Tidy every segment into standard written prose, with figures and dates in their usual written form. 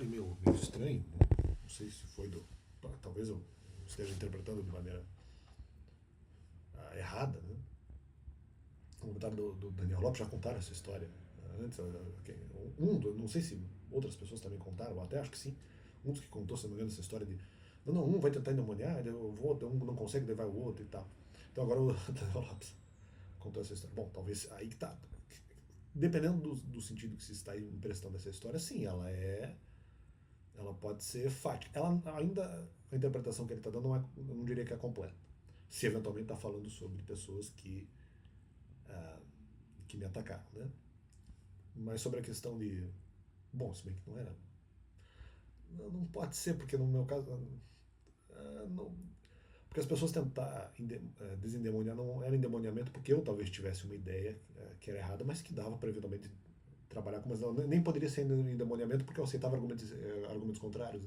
detalhe meio estranho, né? Não sei se foi talvez eu esteja interpretando de maneira errada, né? O comentário do Daniel Lopes já contaram essa história antes. Não sei se outras pessoas também contaram, até acho que sim. Um dos que contou, se não me engano, essa história de não, um vai tentar endemoniar, um não consegue levar o outro e tal. Então agora o Daniel Lopes contou essa história. Bom, talvez aí que tá. Dependendo do sentido que se está emprestando essa história, sim, ela pode ser fática. Ela ainda, a interpretação que ele está dando eu não diria que é completa. Se eventualmente está falando sobre pessoas ah, que me atacaram, né? Mas sobre a questão de, bom, se bem que não era, não pode ser, porque no meu caso, não, porque as pessoas tentar desendemoniar não era endemoniamento porque eu talvez tivesse uma ideia que era errada, mas que dava para eventualmente trabalhar com, mas não, nem poderia ser endemoniamento porque eu aceitava argumentos contrários,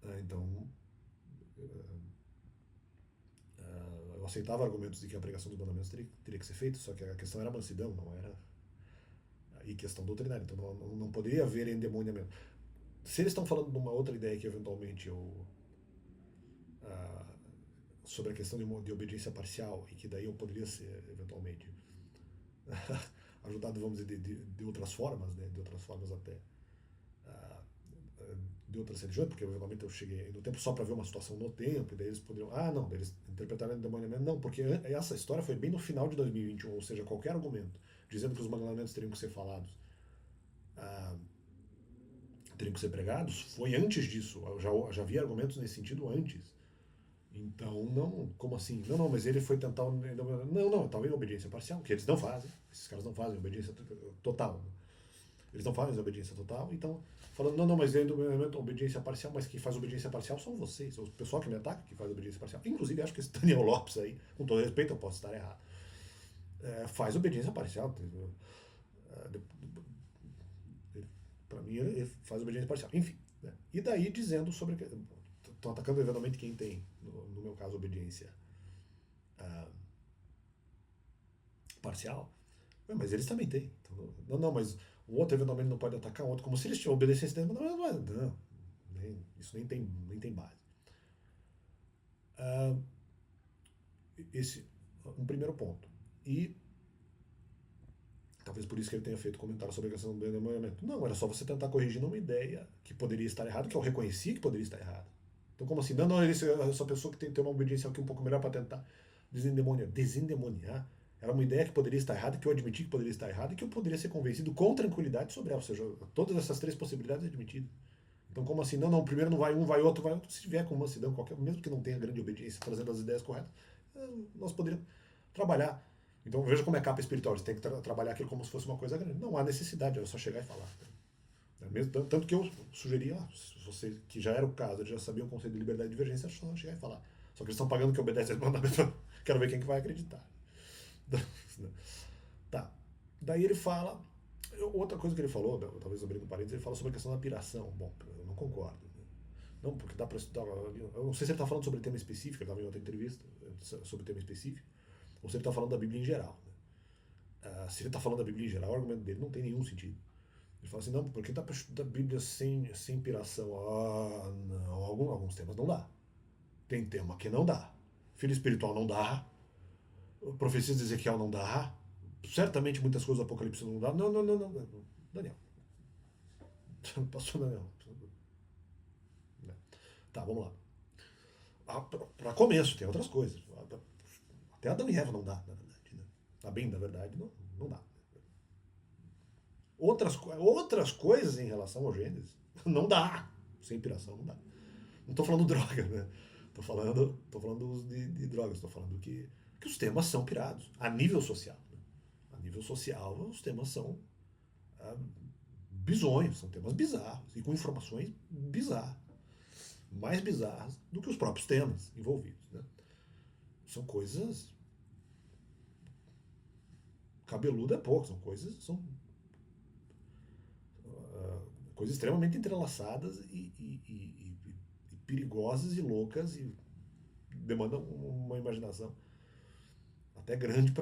né? Então, eu aceitava argumentos de que a pregação dos mandamentos teria que ser feita, só que a questão era mansidão, não era e questão doutrinária, então não poderia haver endemoniamento. Se eles estão falando de uma outra ideia que eventualmente ah, sobre a questão de obediência parcial e que daí eu poderia ser eventualmente ajudado, vamos dizer, de outras formas, né, de outras formas até ah, de outras religiões, porque eventualmente eu cheguei no tempo só para ver uma situação no tempo, e daí eles poderiam, não, daí eles interpretaram endemoniamento, não, porque essa história foi bem no final de 2021, ou seja, qualquer argumento dizendo que os mandamentos teriam que ser falados, ah, teriam que ser pregados, foi antes disso, já havia argumentos nesse sentido antes. Então, não, como assim? Não, mas ele foi tentar. Não, talvez obediência parcial, que eles não fazem. Esses caras não fazem obediência total. Eles não fazem obediência total, então, falando, não, mas ele é obediência parcial, mas quem faz obediência parcial são vocês, o pessoal que me ataca que faz obediência parcial. Inclusive, acho que esse Daniel Lopes aí, com todo respeito, eu posso estar errado, faz obediência parcial. Para mim, ele faz obediência parcial. Enfim, né? E daí dizendo sobre. Estão atacando eventualmente quem tem, no meu caso, obediência ah, parcial. Mas eles também têm. Então, não, mas o outro eventualmente não pode atacar o outro, como se eles obedecessem. Não, isso nem tem base. Ah, esse um primeiro ponto. E talvez por isso que ele tenha feito comentário sobre a questão do endemoniamento. Não, era só você tentar corrigir uma ideia que poderia estar errada, que eu reconheci que poderia estar errada. Então, como assim? Não, essa pessoa que tem que ter uma obediência aqui um pouco melhor para tentar desendemoniar. Desendemoniar era uma ideia que poderia estar errada, que eu admiti que poderia estar errada e que eu poderia ser convencido com tranquilidade sobre ela. Ou seja, todas essas três possibilidades admitidas. Então, como assim? Não, primeiro não vai um, vai outro, vai outro. Se tiver com mansidão, mesmo que não tenha grande obediência, trazendo as ideias corretas, nós poderíamos trabalhar. Então, veja como é capa espiritual. Você tem que trabalhar aquilo como se fosse uma coisa grande. Não há necessidade, era só chegar e falar. Mesmo, tanto que eu sugeri, se você, que já era o caso, eles já sabiam o conceito de liberdade e divergência, é só chegar e falar. Só que eles estão pagando que obedece aos mandamentos. Quero ver quem que vai acreditar. Tá. Daí ele fala. Outra coisa que ele falou, talvez abrindo parênteses, ele fala sobre a questão da piração. Bom, eu não concordo. Não, porque dá para estudar. Eu não sei se ele está falando sobre tema específico, ele estava em outra entrevista sobre tema específico, ou se ele está falando da Bíblia em geral. Né? Se ele está falando da Bíblia em geral, o argumento dele não tem nenhum sentido. Ele fala assim, não, porque dá para estudar a Bíblia sem inspiração? Não, alguns temas não dá. Tem tema que não dá. Filho espiritual não dá. Profecias de Ezequiel não dá. Certamente muitas coisas do Apocalipse não dá. Não. Daniel. Pastor Daniel. Tá, vamos lá. Para começo, tem outras coisas. Até Adão e Eva não dá, na verdade. Né? Tá bem, na verdade, não dá. Outras coisas em relação ao Gênesis, não dá. Sem inspiração, não dá. Não tô falando droga, né? Tô falando de drogas, tô falando que os temas são pirados, a nível social. Né? A nível social, os temas são ah, bizonhos, são temas bizarros e com informações bizarras. Mais bizarras do que os próprios temas envolvidos. Né? São coisas. Cabeludo é pouco, são coisas extremamente entrelaçadas e perigosas e loucas e demandam uma imaginação até grande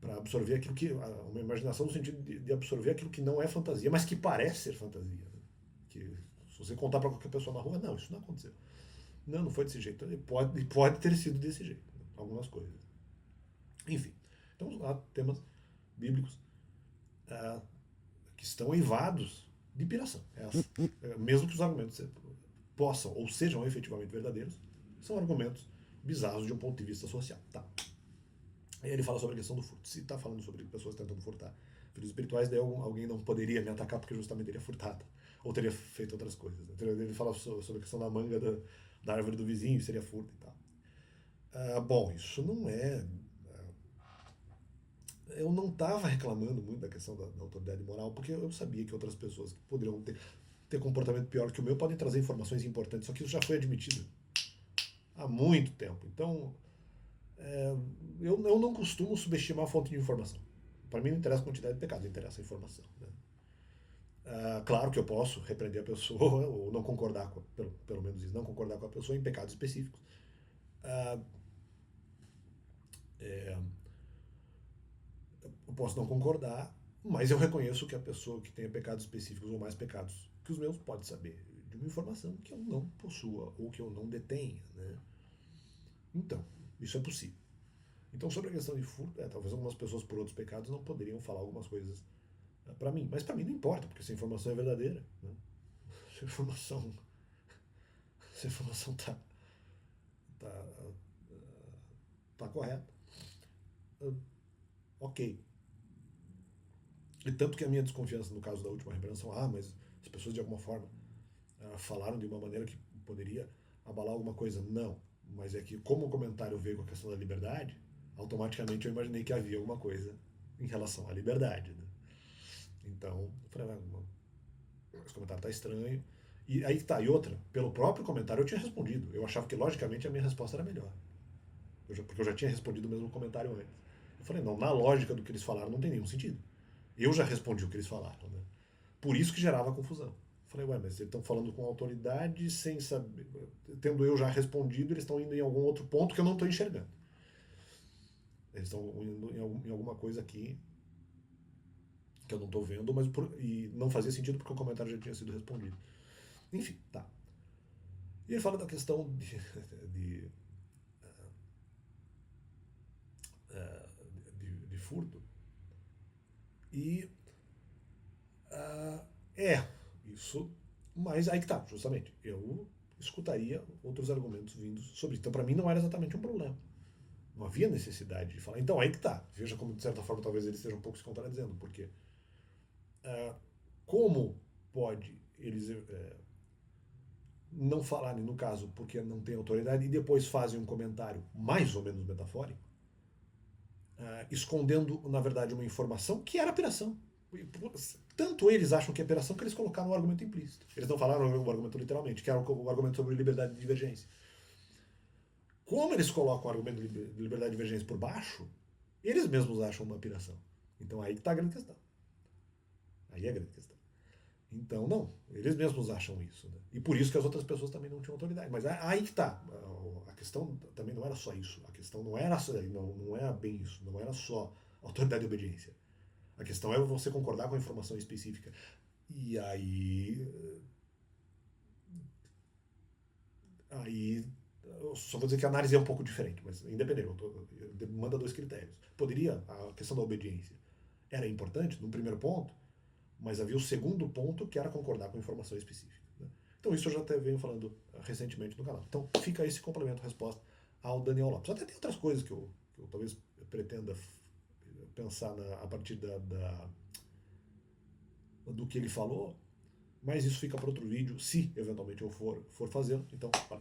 para absorver aquilo que. Uma imaginação no sentido de absorver aquilo que não é fantasia, mas que parece ser fantasia. Né? Que se você contar para qualquer pessoa na rua, não, isso não aconteceu. Não, não foi desse jeito. Pode ter sido desse jeito. Né? Algumas coisas. Enfim. Então há temas bíblicos ah, que estão eivados de piração. Mesmo que os argumentos possam ou sejam efetivamente verdadeiros, são argumentos bizarros de um ponto de vista social. Tá. Aí ele fala sobre a questão do furto. Se está falando sobre pessoas tentando furtar filhos espirituais, daí alguém não poderia me atacar porque justamente teria furtado. Ou teria feito outras coisas. Né? Ele fala sobre a questão da manga da árvore do vizinho, seria furto e tal. Bom, isso não é. Eu não estava reclamando muito da questão da autoridade moral, porque eu sabia que outras pessoas que poderiam ter comportamento pior que o meu podem trazer informações importantes, só que isso já foi admitido há muito tempo. Então, eu não costumo subestimar a fonte de informação. Para mim não interessa a quantidade de pecados, interessa a informação. Né? Claro que eu posso repreender a pessoa ou não concordar, pelo menos isso, não concordar com a pessoa em pecados específicos. Eu posso não concordar, mas eu reconheço que a pessoa que tenha pecados específicos ou mais pecados que os meus pode saber de uma informação que eu não possua ou que eu não detenha. Né? Então, isso é possível. Então, sobre a questão de furto, talvez algumas pessoas por outros pecados não poderiam falar algumas coisas para mim, mas para mim não importa, porque essa informação é verdadeira. Né? Se a informação, se a informação tá, tá correta, ok. E tanto que a minha desconfiança no caso da última repreensão, mas as pessoas de alguma forma falaram de uma maneira que poderia abalar alguma coisa. Não, mas é que como o comentário veio com a questão da liberdade, automaticamente eu imaginei que havia alguma coisa em relação à liberdade. Né? Então, eu falei, esse comentário está estranho. E aí que tá, e outra, pelo próprio comentário eu tinha respondido. Eu achava que logicamente a minha resposta era melhor. Porque eu já tinha respondido o mesmo comentário antes. Eu falei, não, na lógica do que eles falaram não tem nenhum sentido. Eu já respondi o que eles falaram. Né? Por isso que gerava confusão. Falei, mas eles estão falando com autoridade sem saber. Tendo eu já respondido, eles estão indo em algum outro ponto que eu não estou enxergando. Eles estão indo em alguma coisa aqui que eu não estou vendo, e não fazia sentido porque o comentário já tinha sido respondido. Enfim, tá. E ele fala da questão de furto. E isso. Mas aí que tá, justamente. Eu escutaria outros argumentos vindos sobre isso. Então, para mim, não era exatamente um problema. Não havia necessidade de falar. Então, aí que tá. Veja como, de certa forma, talvez eles estejam um pouco se contradizendo. Porque como pode eles não falarem, no caso, porque não tem autoridade, e depois fazem um comentário mais ou menos metafórico, escondendo, na verdade, uma informação que era piração. Tanto eles acham que é piração que eles colocaram o argumento implícito. Eles não falaram o argumento literalmente, que era o argumento sobre liberdade de divergência. Como eles colocam o argumento de liberdade de divergência por baixo, eles mesmos acham uma piração. Então aí que está a grande questão. Aí é a grande questão. Então, não, eles mesmos acham isso. Né? E por isso que as outras pessoas também não tinham autoridade. Mas aí que está. A questão também não era só isso. A questão não era bem isso. Não era só autoridade e obediência. A questão é você concordar com a informação específica. E aí. Eu só vou dizer que a análise é um pouco diferente, mas independente, demanda dois critérios. Poderia, a questão da obediência era importante, num primeiro ponto, mas havia o segundo ponto, que era concordar com a informação específica. Né? Então isso eu já até venho falando recentemente no canal. Então fica esse complemento, resposta ao Daniel Lopes. Até tem outras coisas que eu talvez pretenda pensar a partir do que ele falou, mas isso fica para outro vídeo, se eventualmente eu for fazê-lo. Então, para.